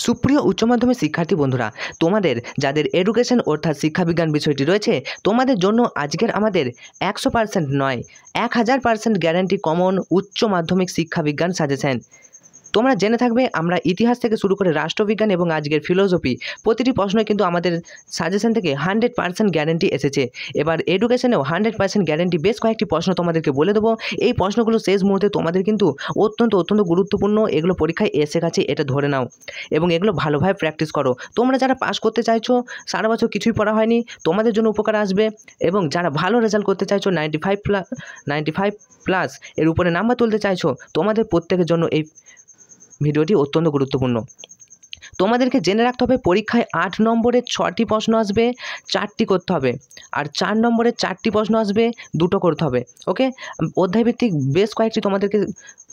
সুপ্রিয় উচ্চ মাধ্যমিক শিক্ষার্থী বন্ধুরা, তোমাদের যাদের এডুকেশন অর্থাৎ শিক্ষাবিজ্ঞান বিষয়টি রয়েছে, তোমাদের জন্য আজকের আমাদের 100% নয় 1000% গ্যারান্টি কমন উচ্চ মাধ্যমিক শিক্ষাবিজ্ঞান সাজেশন। তোমরা জেনে থাকবে আমরা ইতিহাস থেকে শুরু করে রাষ্ট্রবিজ্ঞান এবং আজকের ফিলোসফি প্রতিটি প্রশ্নই কিন্তু আমাদের সাজেশন থেকে 100% গ্যারান্টি এসেছে। এবার এডুকেশনেও 100% গ্যারান্টি বেশ কয়েকটি প্রশ্ন তোমাদেরকে বলে দেবো। এই প্রশ্নগুলো শেষ মুহূর্তে তোমাদের কিন্তু অত্যন্ত গুরুত্বপূর্ণ, এগুলো পরীক্ষায় এসে গেছে এটা ধরে নাও এবং এগুলো ভালোভাবে প্র্যাকটিস করো। তোমরা যারা পাস করতে চাইছো, সারা বছর কিছুই পড়া হয়নি, তোমাদের জন্য উপকার আসবে। এবং যারা ভালো রেজাল্ট করতে চাইছো 95 প্লাস এর উপরে নাম্বার তুলতে চাইছো, তোমাদের প্রত্যেকের জন্য এই ভিডিওটি অত্যন্ত গুরুত্বপূর্ণ। তোমাদেরকে জেনে রাখতে হবে পরীক্ষায় 8 নম্বরের 6টি প্রশ্ন আসবে, 4টি করতে হবে, আর 4 নম্বরের 4টি প্রশ্ন আসবে, 2টো করতে হবে। ওকে, অধ্যায়ভিত্তিক বেশ কয়েকটি তোমাদেরকে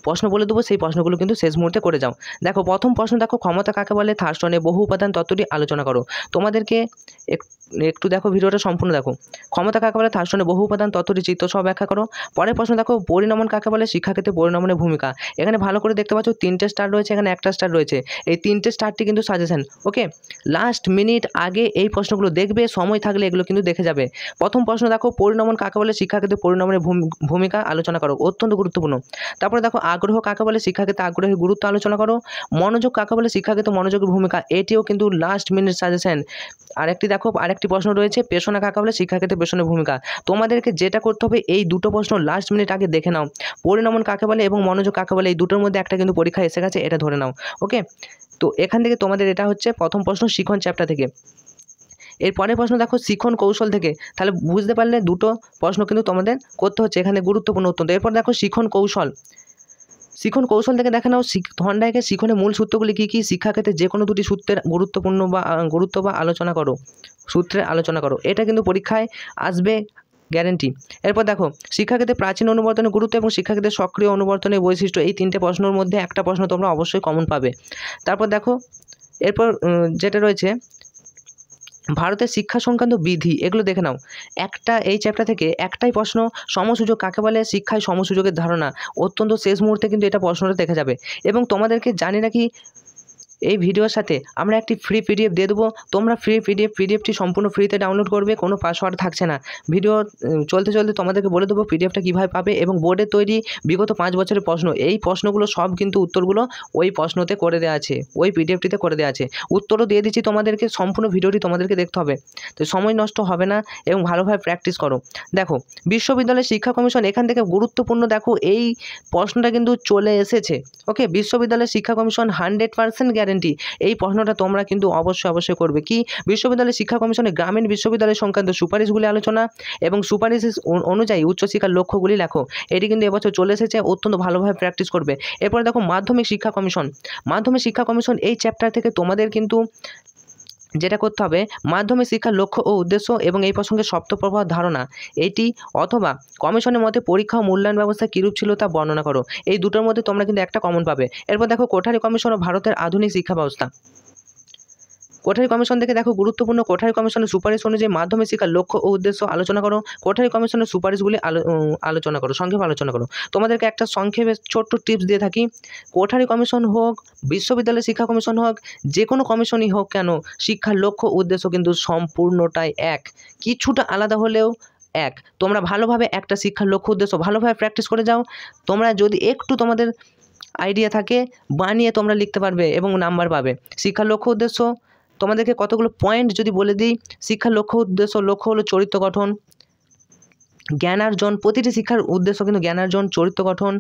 প্রশ্ন বলে দেবো, সেই প্রশ্নগুলো কিন্তু শেষ মুহূর্তে করে যাও। দেখো, প্রথম প্রশ্ন দেখো, ক্ষমতা কাকে বলে? থার্স্টনে বহু উপাদান তত্ত্বটি আলোচনা করো। তোমাদেরকে একটু দেখো, ভিডিওটা সম্পূর্ণ দেখো। ক্ষমতা কাকে বলে? থার্স্টনে বহু উপাদান তত্ত্বটি চিত্র সহ ব্যাখ্যা করো। পরের প্রশ্ন দেখো, পরিণমন কাকে বলে? শিক্ষাক্ষেত্রে পরিণমনের ভূমিকা। এখানে ভালো করে দেখতে পাচ্ছ 3টে স্টার রয়েছে, এখানে 1টা স্টার রয়েছে। এই 3টে স্টারটি কিন্তু সাজেশন। ওকে, লাস্ট মিনিট আগে এই প্রশ্নগুলো দেখবে, সময় থাকলে এগুলো কিন্তু দেখে যাবে। প্রথম প্রশ্ন দেখো, পরিণমন কাকে বলে? শিক্ষাক্ষেত্রে পরিণমনের ভূমিকা আলোচনা করো, অত্যন্ত গুরুত্বপূর্ণ। তারপরে দেখো, আগ্রহ কাকে বলে? শিক্ষাক্ষেত্রে আগ্রহের গুরুত্ব আলোচনা করো। মনোযোগ কাকে বলে? শিক্ষাক্ষেত্রে মনোযোগের ভূমিকা, এটিও কিন্তু লাস্ট মিনিট সাজেশন। আরেকটি দেখো, আরেকটি প্রশ্ন রয়েছে, পেশনা কাকে বলে? শিক্ষাক্ষেত্রে পেশনের ভূমিকা। তোমাদেরকে যেটা করতে হবে, এই দুটো প্রশ্ন লাস্ট মিনিট আগে দেখে নাও। পরিণমন কাকে বলে এবং মনোযোগ কাকে বলে, এই দুটোর মধ্যে একটা কিন্তু পরীক্ষা এসে গেছে, এটা ধরে নাও। ওকে, তো এখান থেকে তোমাদের এটা হচ্ছে প্রথম প্রশ্ন শিখন চ্যাপ্টার থেকে। এর পরের প্রশ্ন দেখো, শিখন কৌশল থেকে। তাহলে বুঝতে পারলে দুটো প্রশ্ন কিন্তু তোমাদের করতে হচ্ছে, এখানে গুরুত্বপূর্ণ অত্যন্ত। এরপর দেখো, শিখন কৌশল থেকে দেখে নাও, থর্নডাইকের শিখনের মূল সূত্রগুলি কী কী? শিক্ষাক্ষেত্রে যে কোনো দুটি সূত্রের গুরুত্ব বা আলোচনা করো, সূত্রে আলোচনা করো। এটা কিন্তু পরীক্ষায় আসবে গ্যারেন্টি। এরপর দেখো, শিক্ষাক্ষেত্রে প্রাচীন অনুবর্তনের গুরুত্ব এবং শিক্ষাক্ষেত্রে সক্রিয় অনুবর্তনের বৈশিষ্ট্য, এই 3টে প্রশ্নের মধ্যে একটা প্রশ্ন তোমরা অবশ্যই কমন পাবে। তারপর দেখো, এরপর যেটা রয়েছে ভারতের শিক্ষা সংক্রান্ত বিধি, এগুলো দেখে নাও। এই চ্যাপ্টার থেকে একটাই প্রশ্ন, সমসুযোগ কাকে বলে? শিক্ষায় সমসুযোগের ধারণা, অত্যন্ত শেষ মুহূর্তে কিন্তু এটা প্রশ্নটা দেখে যাবে। এবং তোমাদেরকে জানি নাকি এই ভিডিওর সাথে আমরা একটি ফ্রি পিডিএফ দিয়ে দেবো। তোমরা পিডিএফটি সম্পূর্ণ ফ্রিতে ডাউনলোড করবে, কোনো পাসওয়ার্ড থাকছে না। ভিডিও চলতে তোমাদেরকে বলে দেবো পিডিএফটা কীভাবে পাবে। এবং বোর্ডে তৈরি বিগত 5 বছরের প্রশ্ন, এই প্রশ্নগুলো সব কিন্তু উত্তরগুলো ওই প্রশ্নতে করে দেওয়া আছে, ওই পিডিএফটিতে করে দেওয়া আছে। উত্তরও দিয়ে দিচ্ছি তোমাদেরকে, সম্পূর্ণ ভিডিওটি তোমাদেরকে দেখতে হবে, তো সময় নষ্ট হবে না এবং ভালোভাবে প্র্যাকটিস করো। দেখো, বিশ্ববিদ্যালয় শিক্ষা কমিশন, এখান থেকে গুরুত্বপূর্ণ, দেখো এই প্রশ্নটা কিন্তু চলে এসেছে। ওকে, বিশ্ববিদ্যালয় শিক্ষা কমিশন 100% গ্যারেন্টি। এই প্রশ্নটা তোমরা কিন্তু অবশ্যই করবে। কি? বিশ্ববিদ্যালয় শিক্ষা কমিশনের গ্রামীণ বিশ্ববিদ্যালয় সংক্রান্ত সুপারিশগুলি আলোচনা এবং সুপারিশ অনুযায়ী উচ্চশিক্ষার লক্ষ্যগুলি লেখো। এটি কিন্তু এবছর চলে এসেছে, অত্যন্ত ভালোভাবে প্র্যাকটিস করবে। এরপরে দেখো, মাধ্যমিক শিক্ষা কমিশন, এই চ্যাপ্টার থেকে তোমাদের কিন্তু যেটা করতে হবে, মাধ্যমিক শিক্ষার লক্ষ্য ও উদ্দেশ্য এবং এই প্রসঙ্গে সপ্তপ্রবাহ ধারণা, এটি অথবা কমিশনের মতে পরীক্ষা ও মূল্যায়ন ব্যবস্থা কীরূপ ছিল তা বর্ণনা করো। এই দুটোর মধ্যে তোমরা কিন্তু একটা কমন পাবে। এরপর দেখো, কোঠারি কমিশন ও ভারতের আধুনিক শিক্ষা ব্যবস্থা। কোঠারি কমিশন থেকে দেখো, গুরুত্বপূর্ণ, কোঠারি কমিশনের সুপারিশ অনুযায়ী মাধ্যমিক শিক্ষার লক্ষ্য ও উদ্দেশ্য আলোচনা করো। কোঠারি কমিশনের সুপারিশগুলি আলোচনা করো, সংক্ষেপে আলোচনা করো। তোমাদেরকে একটা সংক্ষেপে ছোট্ট টিপস দিয়ে থাকি, কোঠারি কমিশন হোক, বিশ্ববিদ্যালয় শিক্ষা কমিশন হোক, যে কোনো কমিশনই হোক কেন, শিক্ষার লক্ষ্য উদ্দেশ্য কিন্তু সম্পূর্ণটাই এক, কিছুটা আলাদা হলেও এক। তোমরা ভালোভাবে একটা শিক্ষার লক্ষ্য উদ্দেশ্য ভালোভাবে প্র্যাকটিস করে যাও। তোমরা যদি একটু তোমাদের আইডিয়া থাকে, বানিয়ে তোমরা লিখতে পারবে এবং নাম্বার পাবে। শিক্ষার লক্ষ্য উদ্দেশ্য তোমাদেরকে কতগুলো পয়েন্ট যদি বলে দিই, শিক্ষার লক্ষ্য হলো চরিত্র গঠন, জ্ঞানার্জন, প্রতিটি শিক্ষার উদ্দেশ্য কিন্তু জ্ঞানার্জন, চরিত্র গঠন,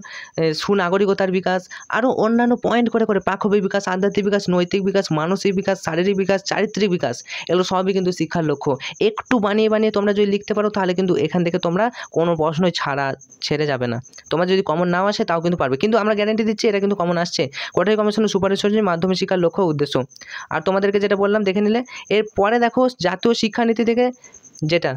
সুনাগরিকতার বিকাশ, আরও অন্যান্য পয়েন্ট করে পাঠ্যবই বিকাশ, আধ্যাত্মিক বিকাশ, নৈতিক বিকাশ, মানসিক বিকাশ, শারীরিক বিকাশ, চারিত্রিক বিকাশ, এগুলো সবই কিন্তু শিক্ষার লক্ষ্য। একটু বানিয়ে তোমরা যদি লিখতে পারো, তাহলে কিন্তু এখান থেকে তোমরা কোনো প্রশ্নই ছেড়ে যাবে না। তোমার যদি কমন নাও আসে তাও কিন্তু পারবে, কিন্তু আমরা গ্যারেন্টি দিচ্ছি এটা কিন্তু কমন আসছে। কোঠারি কমিশনের সুপারিশ অনুযায়ী মাধ্যমিক শিক্ষার লক্ষ্য উদ্দেশ্য। আর তোমাদেরকে যেটা বললাম দেখে নিলে। এরপরে দেখো, জাতীয় শিক্ষানীতি থেকে যেটা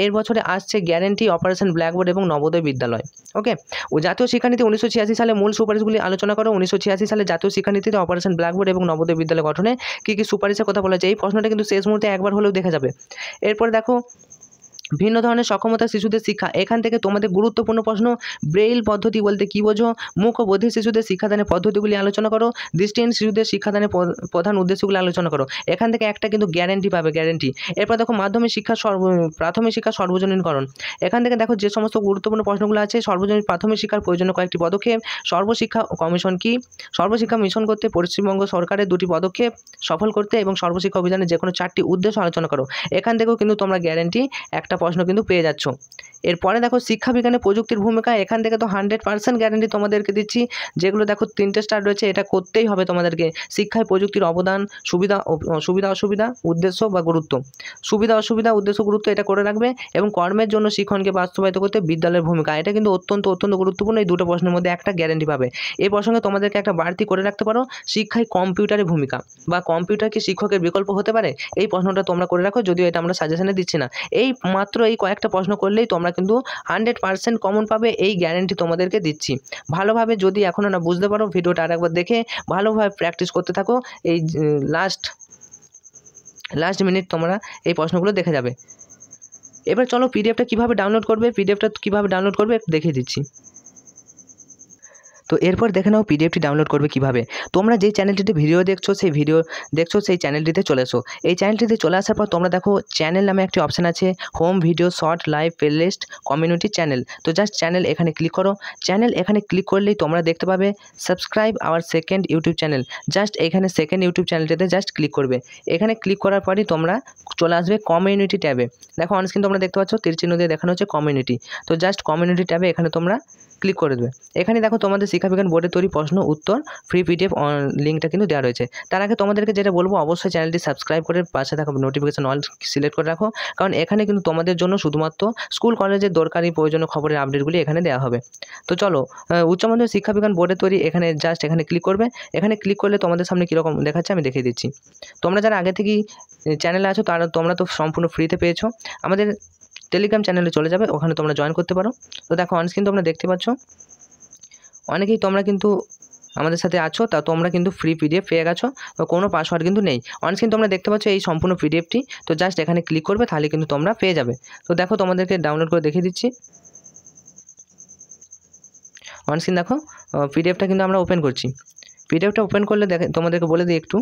এর বছরে আসছে গ্যারেন্টি, অপারেশন ব্ল্যাকবোর্ড এবং নবোদয় বিদ্যালয়। ওকে, ও জাতীয় শিক্ষানীতি 1986 সালে মূল সুপারিশগুলি আলোচনা করো। 1986 সালে জাতীয় শিক্ষানীতিতে অপারেশন ব্ল্যাকবোর্ড এবং নবোদয় বিদ্যালয় গঠনে কী কী সুপারিশের কথা বলা হয়েছে, এই প্রশ্নটা কিন্তু শেষ মুহূর্তে একবার হলেও দেখা যাবে। এরপর দেখো, ভিন্ন ধরনের সক্ষমতা শিশুদের শিক্ষা, এখান থেকে তোমাদের গুরুত্বপূর্ণ প্রশ্ন। ব্রেইল পদ্ধতি বলতে কী বোঝো? মূক ও বধির শিশুদের শিক্ষাদানের পদ্ধতিগুলি আলোচনা করো। দৃষ্টিহীন শিশুদের শিক্ষাদানের প্রধান উদ্দেশ্যগুলি আলোচনা করো। এখান থেকে একটা কিন্তু গ্যারেন্টি পাবে, গ্যারেন্টি। এরপর দেখো মাধ্যমিক শিক্ষা প্রাথমিক শিক্ষা সর্বজনীনকরণ। এখান থেকে দেখো যে সমস্ত গুরুত্বপূর্ণ প্রশ্নগুলো আছে। সর্বজনীন প্রাথমিক শিক্ষার প্রয়োজনীয় কয়েকটি পদক্ষেপ। সর্বশিক্ষা কমিশন কি? সর্বশিক্ষা মিশন করতে পশ্চিমবঙ্গ সরকারের 2টি পদক্ষেপ সফল করতে এবং সর্বশিক্ষা অভিযানের যে কোনো 4টি উদ্দেশ্য আলোচনা করো। এখান থেকেও কিন্তু তোমরা গ্যারেন্টি একটা প্রশ্ন কিন্তু পেয়ে যাচ্ছ। এরপরে দেখো শিক্ষা বিজ্ঞানে প্রযুক্তির ভূমিকা, এখান থেকে তো 100% গ্যারেন্টি তোমাদেরকে দিচ্ছি। যেগুলো দেখো 3টে স্টার রয়েছে, এটা করতেই হবে তোমাদেরকে। শিক্ষায় প্রযুক্তির অবদান, সুবিধা অসুবিধা, উদ্দেশ্য বা গুরুত্ব। সুবিধা অসুবিধা, উদ্দেশ্য গুরুত্ব এটা করে রাখবে। এবং কর্মের জন্য শিক্ষণকে বাস্তবায়িত করতে বিদ্যালয়ের ভূমিকা, এটা কিন্তু অত্যন্ত গুরুত্বপূর্ণ। এই 2টো প্রশ্নের মধ্যে একটা গ্যারেন্টি পাবে। এই প্রসঙ্গে তোমাদেরকে একটা বাড়তি করে রাখতে পারো, শিক্ষায় কম্পিউটারের ভূমিকা বা কম্পিউটার কি শিক্ষকের বিকল্প হতে পারে? এই প্রশ্নটা তোমরা করে রাখো, যদিও এটা আমরা সাজেশনে দিচ্ছি না। এই মাত্র এই কয়েকটা প্রশ্ন করলেই তোমরা কিন্তু 100% কমন পাবে, এই গ্যারেন্টি তোমাদেরকে দিচ্ছি। ভালোভাবে যদি এখনও না বুঝতে পারো, ভিডিওটা আরেকবার দেখে ভালোভাবে প্র্যাকটিস করতে থাকো। এই লাস্ট মিনিট তোমরা এই প্রশ্নগুলো দেখে যাবে। এবার চলো পিডিএফটা কীভাবে ডাউনলোড করবে, একটু দেখিয়ে দিচ্ছি। তো এরপর দেখে নাও পিডিএফটি ডাউনলোড করবে কিভাবে। তোমরা যেই চ্যানেলটিতে ভিডিও দেখছো সেই চ্যানেলটিতে চলে এসো। এই চ্যানেলটিতে চলে আসার পর তোমরা দেখো চ্যানেল নামে একটি অপশান আছে, home, video, short, live, playlist, community, channel. তো জাস্ট চ্যানেল এখানে ক্লিক করো। চ্যানেল এখানে ক্লিক করলেই তোমরা দেখতে পাবে subscribe our second YouTube channel. Just এখানে সেকেন্ড ইউটিউব চ্যানেলটিতে জাস্ট ক্লিক করবে। এখানে ক্লিক করার পরই তোমরা চলে আসবে কমিউনিটি ট্যাবে। দেখো অনস্ক্রিন তোমরা দেখতে পাচ্ছ তীর চিহ্ন দিয়ে দেখানো হচ্ছে কমিউনিটি। তো জাস্ট কমিউনিটি ট্যাবে এখানে তোমরা ক্লিক করে দেবে। এখানে দেখো তোমাদের শিক্ষা বিজ্ঞান বোর্ডের তৈরি প্রশ্ন উত্তর ফ্রি পিডিএফ লিঙ্কটা কিন্তু দেওয়া রয়েছে। তার আগে তোমাদেরকে যেটা বলবো, অবশ্যই চ্যানেলটি সাবস্ক্রাইব করে পাশে থাকা নোটিফিকেশন অল সিলেক্ট করে রাখো, কারণ এখানে কিন্তু তোমাদের জন্য শুধুমাত্র স্কুল কলেজের দরকারি প্রয়োজনীয় খবরের আপডেটগুলি এখানে দেওয়া হবে। তো চলো উচ্চ মাধ্যমিক শিক্ষা বিজ্ঞান বোর্ডের তৈরি, এখানে জাস্ট এখানে ক্লিক করবে। এখানে ক্লিক করলে তোমাদের সামনে কীরকম দেখাচ্ছে আমি দেখিয়ে দিচ্ছি। তোমরা যারা আগে থেকেই চ্যানেলে আছো তোমরা তো সম্পূর্ণ ফ্রিতে পেয়েছো। আমাদের টেলিগ্রাম চ্যানেলে চলে যাবে, ওখানে তোমরা জয়েন করতে পারো। তো দেখো অনস্ক্রিন তোমরা দেখতে পাচ্ছ অনেকেই তোমরা কিন্তু আমাদের সাথে আছো, তা তোমরা কিন্তু ফ্রি পিডিএফ পেয়ে গেছো, তো কোনো পাসওয়ার্ড কিন্তু নেই। অনস্ক্রিন তোমরা দেখতে পাচ্ছ এই সম্পূর্ণ পিডিএফটি। তো জাস্ট এখানে ক্লিক করবে, তাহলে কিন্তু তোমরা পেয়ে যাবে। তো দেখো তোমাদেরকে ডাউনলোড করে দেখিয়ে দিচ্ছি। অনস্ক্রিন দেখো পিডিএফটা কিন্তু আমরা ওপেন করছি। পিডিএফটা ওপেন করলে তোমাদেরকে বলে দিই একটু।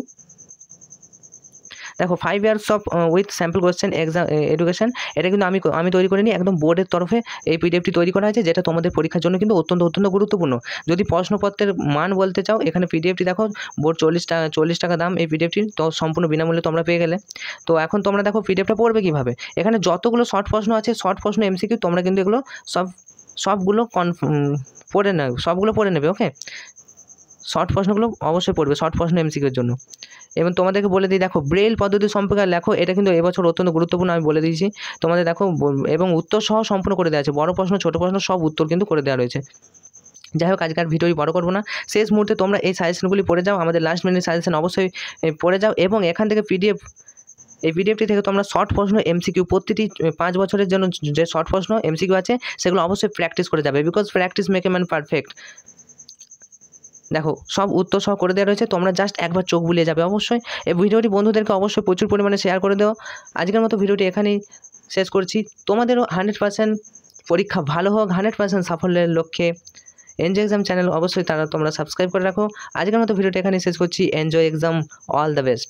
দেখো 5 years of with sample question exam education, এটা কিন্তু আমি তৈরি করিনি, একদম বোর্ডের তরফে এই পিডিএফটি তৈরি করা হয়েছে, যেটা তোমাদের পরীক্ষার জন্য কিন্তু অত্যন্ত গুরুত্বপূর্ণ। যদি প্রশ্নপত্রের মান বলতে চাও, এখানে পিডিএফটি দেখো, বোর্ড 40 টাকা দাম এই পিডিএফটি, তো সম্পূর্ণ বিনামূল্যে তোমরা পেয়ে গেলে। তো এখন তোমরা দেখো পিডিএফটা পড়বে কীভাবে। এখানে যতগুলো শর্ট প্রশ্ন আছে, শর্ট প্রশ্ন এমসিকিউ, তোমরা কিন্তু এগুলো সবগুলো পড়ে নেবে। ওকে, শর্ট প্রশ্নগুলো অবশ্যই পড়বে, শর্ট প্রশ্ন এমসিকিউর জন্য। এবং তোমাদেরকে বলে দিই, দেখো ব্রেইল পদ্ধতি সম্পর্কে লেখো, এটা কিন্তু এবছর অত্যন্ত গুরুত্বপূর্ণ, আমি বলে দিয়েছি তোমাদের। দেখো এবং উত্তর সহ সম্পূর্ণ করে দেওয়া আছে, বড় প্রশ্ন ছোট প্রশ্ন সব উত্তর কিন্তু করে দেওয়া রয়েছে। যাই হোক, আজকের ভিডিওটি বড় করবো না, শেষ মুহূর্তে তোমরা এই সাজেশনগুলি পড়ে যাও, আমাদের লাস্ট মিনিট সাজেশন অবশ্যই পড়ে যাও। এবং এখান থেকে এই পিডিএফটি থেকে তোমরা শর্ট প্রশ্ন এমসিকিউ, প্রতিটি 5 বছরের জন্য যে শর্ট প্রশ্ন এমসিকিউ আছে সেগুলো অবশ্যই প্র্যাকটিস করে যাবে, because practice make a man perfect. দেখো সব উত্তর সহ করে দেওয়া রয়েছে, তোমরা জাস্ট একবার চোখ বুলিয়ে যাবে। অবশ্যই এই ভিডিওটি বন্ধুদেরকে অবশ্যই প্রচুর পরিমাণে শেয়ার করে দাও। আজকের মতো ভিডিওটি এখানেই শেষ করছি। তোমাদেরও 100% পরীক্ষা ভালো হোক, 100% সাফল্যের লক্ষ্যে এনজয় এক্সাম চ্যানেল অবশ্যই তোমরা সাবস্ক্রাইব করে রাখো। আজকের মতো ভিডিওটি এখানেই শেষ করছি। Enjoy exam, all the best.